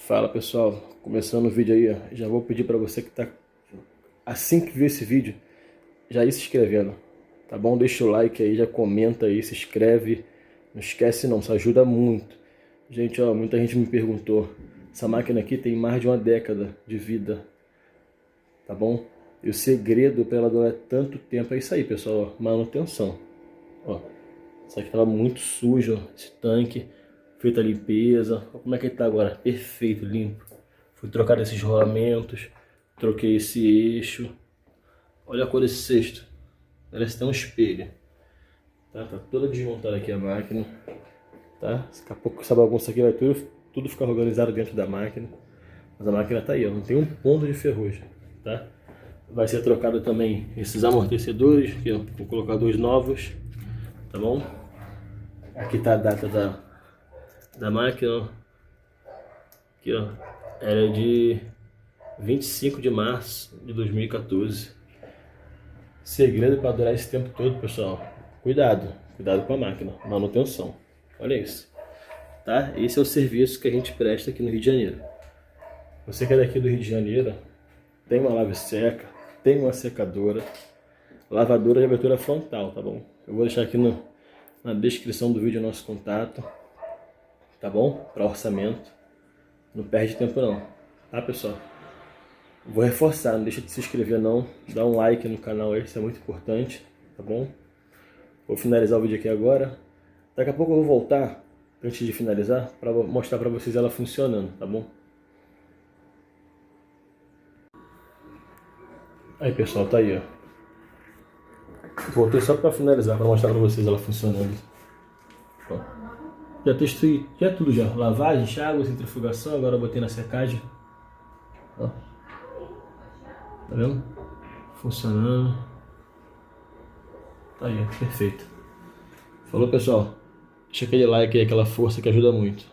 Fala pessoal, começando o vídeo aí, ó. Já vou pedir para você que tá assim que viu esse vídeo, já ir se inscrevendo, tá bom? Deixa o like aí, já comenta aí, se inscreve, não esquece não, isso ajuda muito. Gente, ó, muita gente me perguntou, essa máquina aqui tem mais de uma década de vida, tá bom? E o segredo para ela durar tanto tempo é isso aí, pessoal, ó, manutenção. Ó, isso aqui tava muito sujo, ó, esse tanque. Feita a limpeza, olha como é que ele tá agora, perfeito, limpo. Fui trocar esses rolamentos, troquei esse eixo. Olha a cor desse cesto, parece até um espelho. Tá toda desmontada aqui a máquina, tá? Daqui a pouco essa bagunça aqui vai tudo ficar organizado dentro da máquina. Mas a máquina tá aí, ó, não tem um ponto de ferrugem, tá? Vai ser trocado também esses amortecedores, aqui, ó, vou colocar dois novos, tá bom? Aqui tá a data da máquina, ó. Aqui, ó, era de 25 de março de 2014. Segredo para durar esse tempo todo, pessoal. Cuidado com a máquina, manutenção. Olha isso, tá? Esse é o serviço que a gente presta aqui no Rio de Janeiro. Você que é daqui do Rio de Janeiro, tem uma lave-seca, tem uma secadora, lavadora de abertura frontal, tá bom? Eu vou deixar aqui na descrição do vídeo o nosso contato, tá bom? Para orçamento. Não perde tempo não, tá pessoal? Vou reforçar, não deixa de se inscrever não, dá um like no canal aí, isso é muito importante, tá bom? Vou finalizar o vídeo aqui agora. Daqui a pouco eu vou voltar, antes de finalizar, para mostrar para vocês ela funcionando, tá bom? Aí pessoal, tá aí, ó. Voltei só para finalizar, para mostrar para vocês ela funcionando. Ó. Já testei, já tudo já. Lavagem, enxágue, centrifugação, agora eu botei na secagem. Ó. Tá vendo? Funcionando. Tá aí, perfeito. Falou pessoal. Deixa aquele like aí, aquela força que ajuda muito.